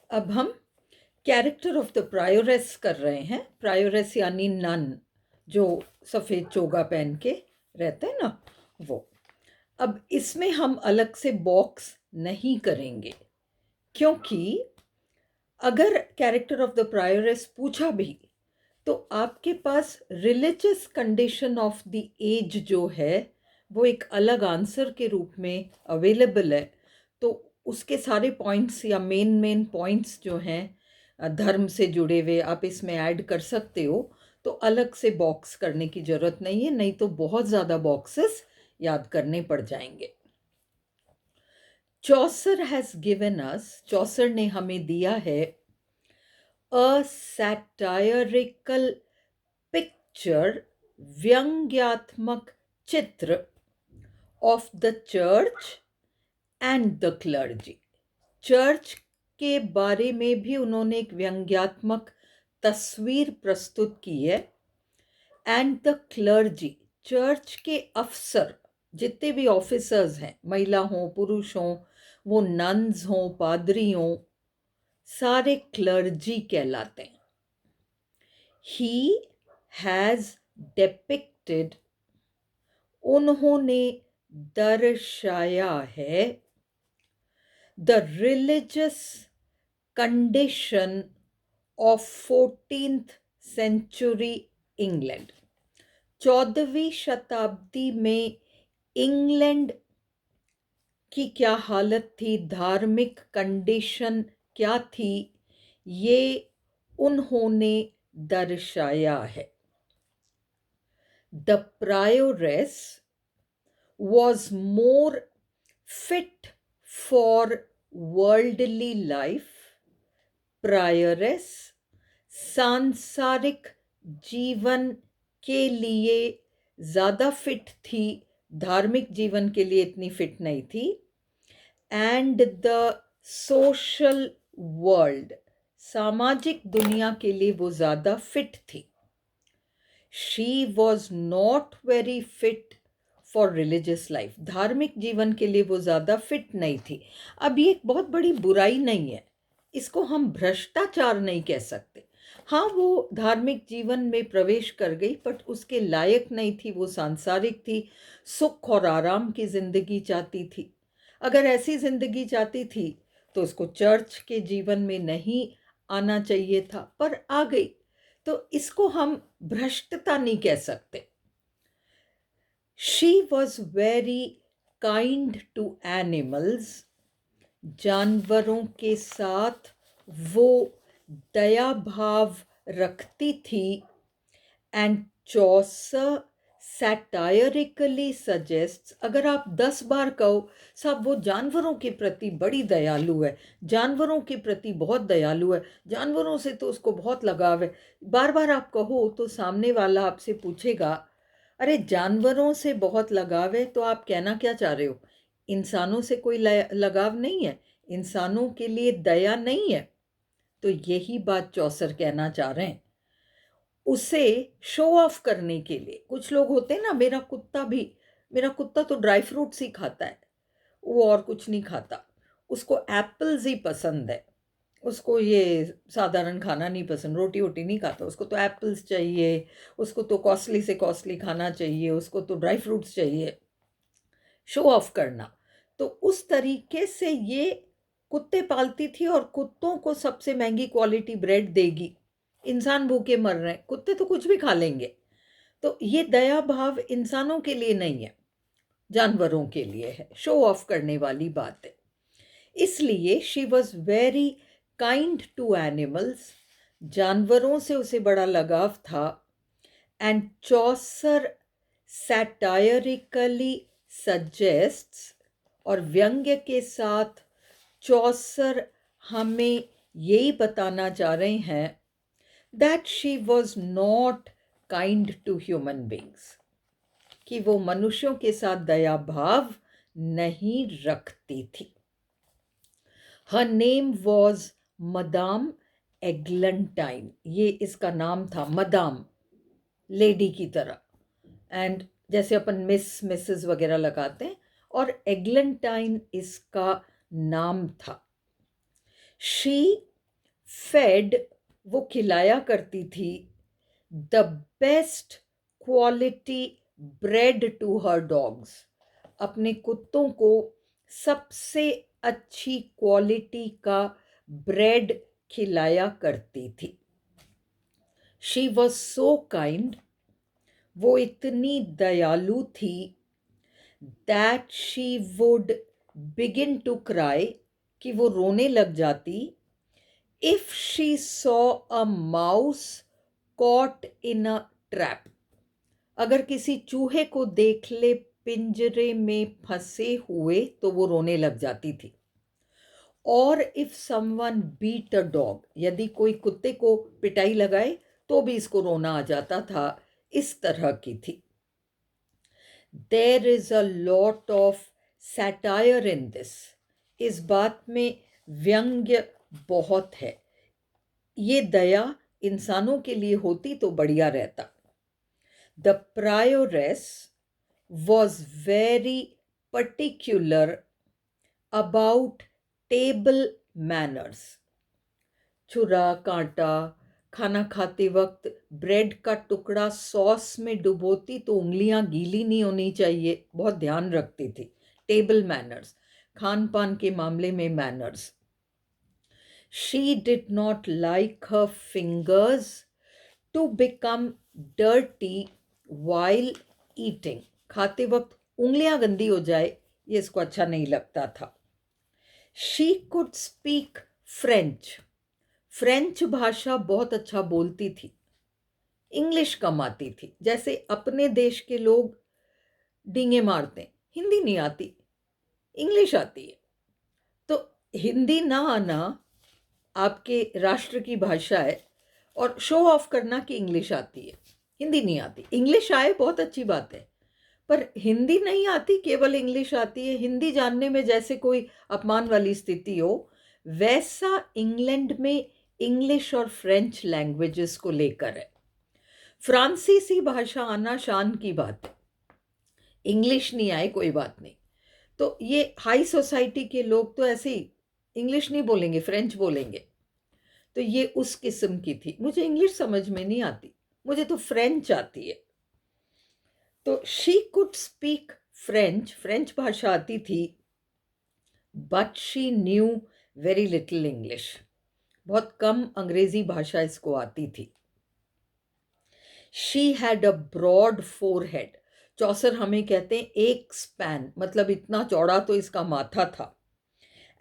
अब हम character of the प्रायोरेस कर रहे हैं। प्रायोरेस यानी नन, जो सफ़ेद चोगा पहन के रहते हैं ना, वो। अब इसमें हम अलग से बॉक्स नहीं करेंगे, क्योंकि अगर कैरेक्टर ऑफ द प्रायोरेस पूछा भी तो आपके पास religious condition of the age जो है वो एक अलग आंसर के रूप में अवेलेबल है। तो उसके सारे पॉइंट्स या मेन मेन पॉइंट्स जो हैं धर्म से जुड़े हुए आप इसमें ऐड कर सकते हो। तो अलग से बॉक्स करने की ज़रूरत नहीं है, नहीं तो बहुत ज़्यादा बॉक्सेस याद करने पड़ जाएंगे। चौसर हैज़ गिवन अस, चौसर ने हमें दिया है अ सैटायरिकल पिक्चर, व्यंग्यात्मक चित्र of the church and the clergy. Church के बारे में भी उन्होंने एक व्यंग्यात्मक तस्वीर प्रस्तुत की है। एंड द क्लर्जी, चर्च के अफसर, जितने भी ऑफिसर्स हैं, महिला हों पुरुष हों, वो नन्स हों पादरी हों, सारे क्लर्जी कहलाते हैं। ही हैज़ डिपिक्टेड, उन्होंने दर्शाया है the religious condition of 14th century England. 14वीं शताब्दी में इंग्लैंड की क्या हालत थी, धार्मिक कंडीशन क्या थी, ये उन्होंने दर्शाया है। The prioress was more fit for worldly life, prioress सांसारिक जीवन के लिए ज़्यादा फिट थी, धार्मिक जीवन के लिए इतनी फिट नहीं थी। एंड द सोशल वर्ल्ड, सामाजिक दुनिया के लिए वो ज़्यादा फिट थी। She was not very fit for religious life, धार्मिक जीवन के लिए वो ज़्यादा फिट नहीं थी। अब ये एक बहुत बड़ी बुराई नहीं है, इसको हम भ्रष्टाचार नहीं कह सकते। हाँ, वो धार्मिक जीवन में प्रवेश कर गई, बट उसके लायक नहीं थी, वो सांसारिक थी, सुख और आराम की ज़िंदगी चाहती थी। अगर ऐसी ज़िंदगी चाहती थी तो उसको चर्च के जीवन में नहीं आना चाहिए था, पर आ गई। तो इसको हम भ्रष्टता नहीं कह सकते। She was very kind to animals, जानवरों के साथ वो दया भाव रखती थी। एंड चौसर सैटायरिकली सजेस्ट्स, अगर आप 10 बार कहो साहब वो जानवरों के प्रति बड़ी दयालु है, जानवरों के प्रति बहुत दयालु है, जानवरों से तो उसको बहुत लगाव है, बार बार आप कहो तो सामने वाला आपसे पूछेगा अरे जानवरों से बहुत लगाव है तो आप कहना क्या चाह रहे हो? इंसानों से कोई लगाव नहीं है, इंसानों के लिए दया नहीं है। तो यही बात चौसर कहना चाह रहे हैं। उसे शो ऑफ करने के लिए, कुछ लोग होते हैं ना, मेरा कुत्ता तो ड्राई फ्रूट्स ही खाता है, वो और कुछ नहीं खाता, उसको एप्पल्स ही पसंद है, उसको ये साधारण खाना नहीं पसंद, रोटी वोटी नहीं खाता, उसको तो एप्पल्स चाहिए, उसको तो कॉस्टली से कॉस्टली खाना चाहिए, उसको तो ड्राई फ्रूट्स चाहिए, शो ऑफ करना। तो उस तरीके से ये कुत्ते पालती थी और कुत्तों को सबसे महंगी क्वालिटी ब्रेड देगी। इंसान भूखे मर रहे हैं, कुत्ते तो कुछ भी खा लेंगे। तो ये दया भाव इंसानों के लिए नहीं है, जानवरों के लिए है, शो ऑफ करने वाली बात है। इसलिए she was very kind to animals, जानवरों से उसे बड़ा लगाव था। एंड चौसर सैटायरिकली सजेस्ट्स, और व्यंग्य के साथ चौसर हमें यही बताना चाह रहे हैं that she was not kind to human beings, कि वो मनुष्यों के साथ दया भाव नहीं रखती थी। हर नेम वॉज मदाम एग्लेंटाइन, ये इसका नाम था, मदाम लेडी की तरह, एंड जैसे अपन मिस मिसेस वगैरह लगाते हैं, और एग्लेंटाइन इसका नाम था। शी फेड, वो खिलाया करती थी, the best quality bread to her dogs, अपने कुत्तों को सबसे अच्छी क्वालिटी का ब्रेड खिलाया करती थी। शी वॉज सो काइंड, वो इतनी दयालु थी, that she would begin to cry, कि वो रोने लग जाती, if she saw a mouse caught in a trap, अगर किसी चूहे को देख ले पिंजरे में फंसे हुए तो वो रोने लग जाती थी। और if someone beat a dog, यदि कोई कुत्ते को पिटाई लगाए तो भी इसको रोना आ जाता था, इस तरह की थी। There is a lot of satire in this, इस बात में व्यंग्य बहुत है। ये दया इंसानों के लिए होती तो बढ़िया रहता। The prioress was very particular about table manners, छुरा कांटा, खाना खाते वक्त ब्रेड का टुकड़ा सॉस में डुबोती तो उंगलियां गीली नहीं होनी चाहिए, बहुत ध्यान रखती थी। टेबल मैनर्स, खान पान के मामले में manners. She did not like her fingers to become dirty while eating, खाते वक्त उंगलियां गंदी हो जाए ये इसको अच्छा नहीं लगता था। She could speak French, French भाषा बहुत अच्छा बोलती थी, इंग्लिश कम आती थी। जैसे अपने देश के लोग डींगे मारते हैं, हिंदी नहीं आती, इंग्लिश आती है। तो हिंदी ना आना आपके राष्ट्र की भाषा है, और शो ऑफ करना कि इंग्लिश आती है, हिंदी नहीं आती। इंग्लिश आए बहुत अच्छी बात है, पर हिंदी नहीं आती, केवल इंग्लिश आती है, हिंदी जानने में जैसे कोई अपमान वाली स्थिति हो, वैसा इंग्लैंड में इंग्लिश और फ्रेंच लैंग्वेजेस को लेकर है। फ्रांसीसी भाषा आना शान की बात है, इंग्लिश नहीं आए कोई बात नहीं। तो ये हाई सोसाइटी के लोग तो ऐसे ही इंग्लिश नहीं बोलेंगे, फ्रेंच बोलेंगे। तो ये उस किस्म की थी। मुझे इंग्लिश समझ में नहीं आती, मुझे तो फ्रेंच आती है। तो she could speak French, French भाषा आती थी, but she knew very little English, बहुत कम अंग्रेजी भाषा इसको आती थी। She had a broad forehead, Chaucer हमें कहते हैं एक स्पैन, मतलब इतना चौड़ा तो इसका माथा था,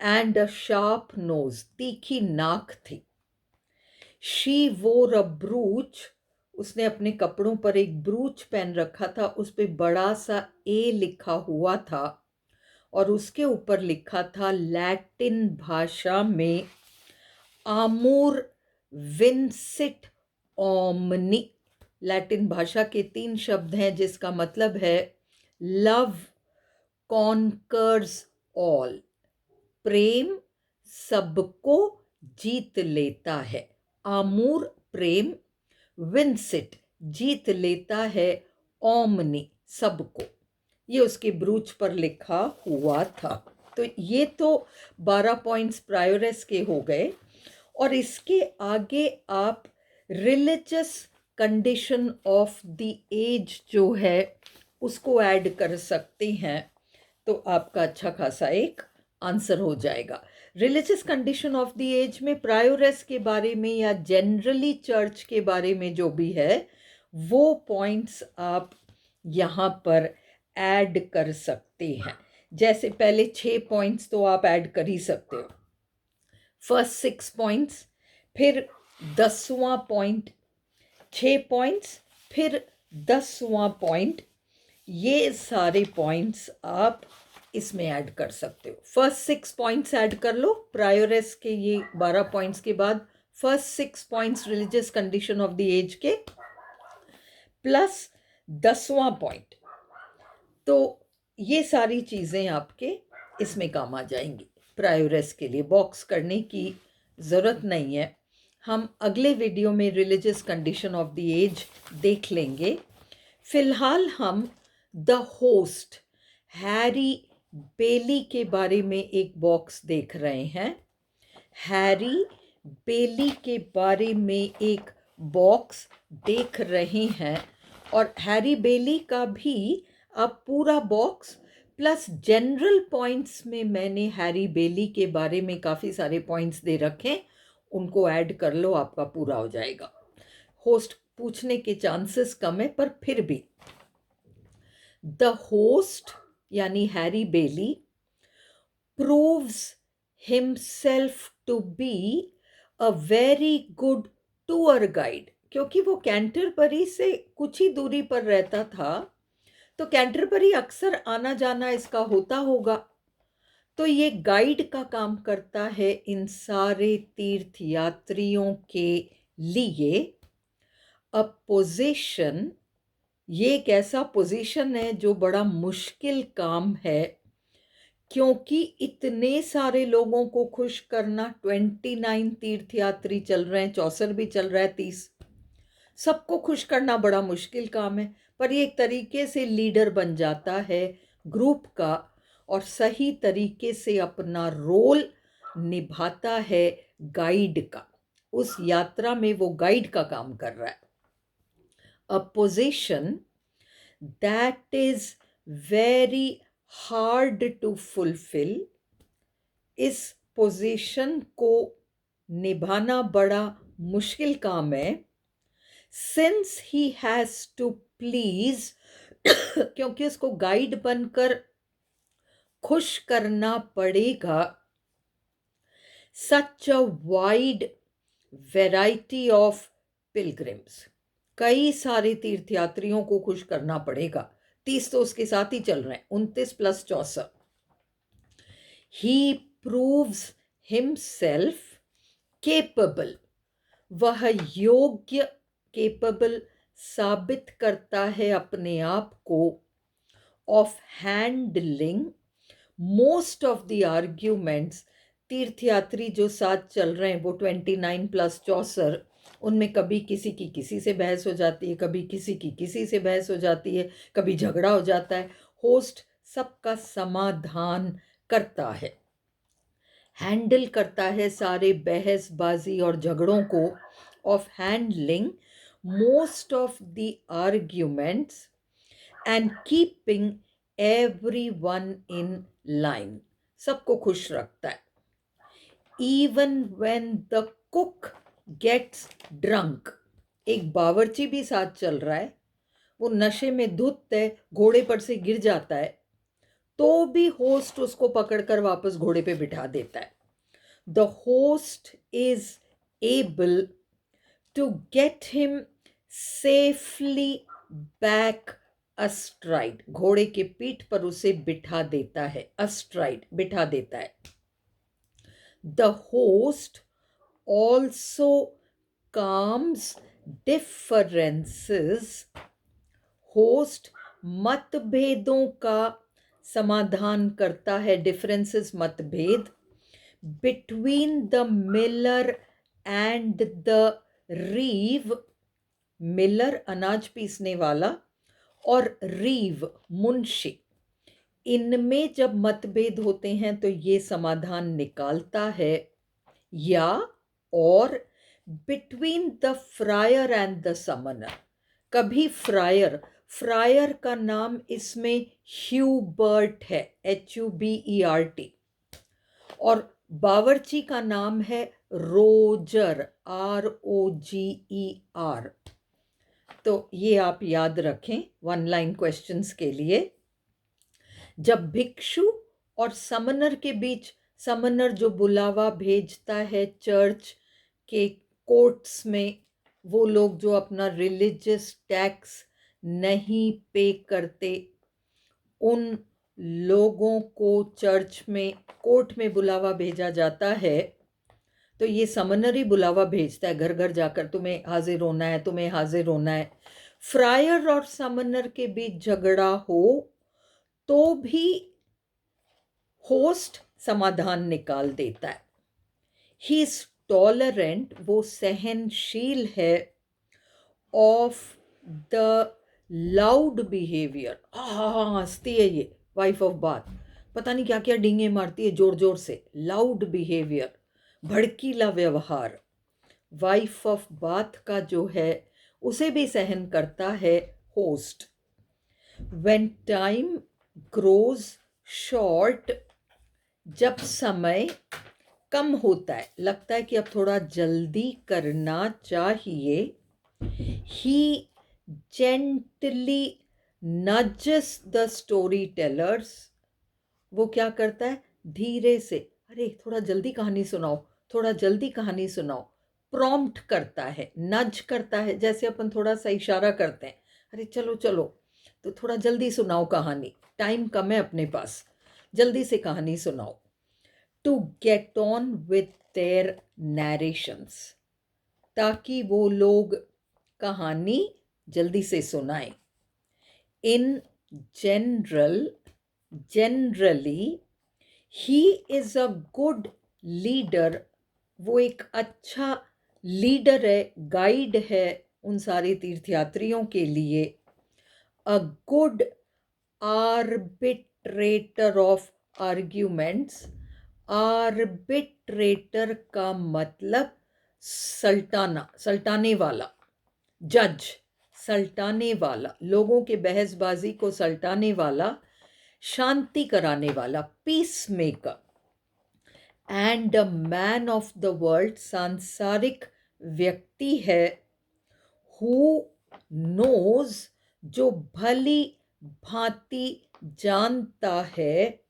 एंड अ शार्प नोज, तीखी नाक थी। शी वोर अ ब्रूच, उसने अपने कपड़ों पर एक ब्रूच पहन रखा था, उस पर बड़ा सा ए लिखा हुआ था, और उसके ऊपर लिखा था लैटिन भाषा में आमूर विंसिट ओमनी। लैटिन भाषा के 3 शब्द हैं जिसका मतलब है लव कॉन्कर्स ऑल, प्रेम सबको जीत लेता है। आमूर प्रेम, विंसिट जीत लेता है, ओमनी सबको, ये उसके ब्रूच पर लिखा हुआ था। तो ये तो 12 पॉइंट्स प्रायोरेस के हो गए, और इसके आगे आप religious condition of the age जो है उसको ऐड कर सकते हैं, तो आपका अच्छा खासा एक आंसर हो जाएगा। Religious condition of the age में प्रायोरेस के बारे में या जनरली चर्च के बारे में जो भी है वो पॉइंट्स आप यहाँ पर ऐड कर सकते हैं। जैसे पहले 6 पॉइंट्स तो आप ऐड कर ही सकते हो, फर्स्ट 6 पॉइंट्स, फिर 10वां पॉइंट 6 पॉइंट्स, फिर 10वां पॉइंट, ये सारे पॉइंट्स आप इसमें ऐड कर सकते हो। फर्स्ट 6 पॉइंट्स ऐड कर लो प्रायोरेस के, ये 12 पॉइंट्स के बाद first 6 points religious condition of the age के, प्लस 10वां पॉइंट, तो ये सारी चीज़ें आपके इसमें काम आ जाएंगी। प्रायोरेस के लिए बॉक्स करने की ज़रूरत नहीं है, हम अगले वीडियो में religious condition of the age देख लेंगे। फिलहाल हम द होस्ट हैरी बेली के बारे में एक बॉक्स देख रहे हैं। हैरी बेली के बारे में एक बॉक्स देख रहे हैं, और हैरी बेली का भी अब पूरा बॉक्स प्लस जनरल पॉइंट्स में मैंने हैरी बेली के बारे में काफ़ी सारे पॉइंट्स दे रखे, उनको ऐड कर लो, आपका पूरा हो जाएगा। होस्ट पूछने के चांसेस कम है, पर फिर भी द होस्ट यानी Harry Bailey proves himself to be a very good tour guide, क्योंकि वो कैंटरबरी से कुछ ही दूरी पर रहता था, तो कैंटरबरी अक्सर आना जाना इसका होता होगा, तो ये गाइड का काम करता है इन सारे तीर्थ यात्रियों के लिए। अ पोजीशन, ये एक ऐसा पोजीशन है जो बड़ा मुश्किल काम है, क्योंकि इतने सारे लोगों को खुश करना, 29 तीर्थयात्री चल रहे हैं, 64 भी चल रहा है, 30, सबको खुश करना बड़ा मुश्किल काम है। पर ये एक तरीके से लीडर बन जाता है ग्रुप का, और सही तरीके से अपना रोल निभाता है गाइड का। उस यात्रा में वो गाइड का काम कर रहा है। A position that is very hard to fulfil, इस पोजीशन को निभाना बड़ा मुश्किल काम है। Since he has to please, क्योंकि उसको गाइड बनकर खुश करना पड़ेगा such a wide variety of pilgrims, कई सारे तीर्थयात्रियों को खुश करना पड़ेगा। 30 तो उसके साथ ही चल रहे हैं, 29 प्लस 64। ही प्रूव्स हिमसेल्फ केपेबल, वह योग्य, केपेबल साबित करता है अपने आप को, of handling most of the arguments. तीर्थयात्री जो साथ चल रहे हैं वो 29 प्लस 64, उनमें कभी किसी की किसी से बहस हो जाती है, कभी किसी की किसी से बहस हो जाती है, कभी झगड़ा हो जाता है। होस्ट सबका समाधान करता है, हैंडल करता है सारे बहसबाजी और झगड़ों को, of handling most of the arguments and keeping everyone in line, सबको खुश रखता है। Even when the cook gets drunk, एक बावर्ची भी साथ चल रहा है, वो नशे में धुत है, घोड़े पर से गिर जाता है, तो भी होस्ट उसको पकड़कर वापस घोड़े पे बिठा देता है। The host is able to get him safely back astride, घोड़े के पीठ पर उसे बिठा देता है, अस्ट्राइड बिठा देता है। The host also calms differences, host मतभेदों का समाधान करता है, डिफरेंसेस मतभेद, between the Miller and the रीव, Miller अनाज पीसने वाला और रीव मुंशी, इनमें जब मतभेद होते हैं तो ये समाधान निकालता है। या और between the fryer and the Sumner, कभी फ्रायर, फ्रायर का नाम इसमें ह्यूबर्ट है, HUBERT, और बावर्ची का नाम है रोजर, ROGER। तो ये आप याद रखें 1 लाइन क्वेश्चंस के लिए। जब भिक्षु और समनर के बीच, समनर जो बुलावा भेजता है चर्च के कोर्ट्स में, वो लोग जो अपना रिलीजियस टैक्स नहीं पे करते, उन लोगों को चर्च में कोर्ट में बुलावा भेजा जाता है, तो ये समनर ही बुलावा भेजता है घर घर जाकर, तुम्हें हाजिर होना है, तुम्हें हाजिर होना है। फ्रायर और समनर के बीच झगड़ा हो तो भी होस्ट समाधान निकाल देता है। ही इज टॉलरेंट, वो सहनशील है, ऑफ द लाउड बिहेवियर, हंसती है ये वाइफ ऑफ बाथ, पता नहीं क्या क्या डींगे मारती है जोर जोर से, लाउड बिहेवियर, भड़कीला व्यवहार वाइफ ऑफ बाथ का जो है उसे भी सहन करता है host. When time grows short, जब समय कम होता है, लगता है कि अब थोड़ा जल्दी करना चाहिए, he gently nudges the storytellers, वो क्या करता है, धीरे से, अरे थोड़ा जल्दी कहानी सुनाओ, थोड़ा जल्दी कहानी सुनाओ, प्रॉम्प्ट करता है, नज करता है, जैसे अपन थोड़ा सा इशारा करते हैं, अरे चलो चलो, तो थोड़ा जल्दी सुनाओ कहानी, टाइम कम है अपने पास, जल्दी से कहानी सुनाओ। To get on with their narrations, ताकि वो लोग कहानी जल्दी से सुनाएं। In generally he is a good leader, वो एक अच्छा लीडर है, गाइड है उन सारे तीर्थयात्रियों के लिए। A good arbitrator of arguments, arbitrator का मतलब सल्टाना, सल्टाने वाला, जज, सल्टाने वाला, लोगों के बहसबाजी को सल्टाने वाला, शांति कराने वाला, peace maker. And a man of the world, सांसारिक व्यक्ति है, हु नोज, जो भली भांति जानता है,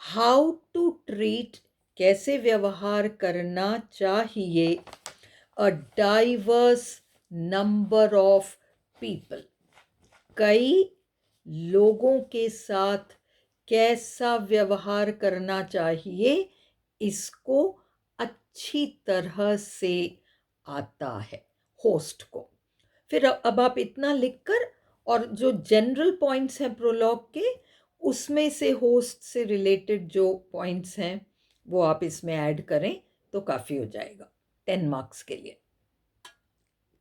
हाउ टू ट्रीट, कैसे व्यवहार करना चाहिए, a diverse number of people, कई लोगों के साथ कैसा व्यवहार करना चाहिए, इसको अच्छी तरह से आता है होस्ट को। फिर अब आप इतना लिखकर, और जो जनरल पॉइंट्स हैं प्रोलॉग के, उसमें से होस्ट से रिलेटेड जो पॉइंट्स हैं वो आप इसमें ऐड करें तो काफ़ी हो जाएगा 10 मार्क्स के लिए।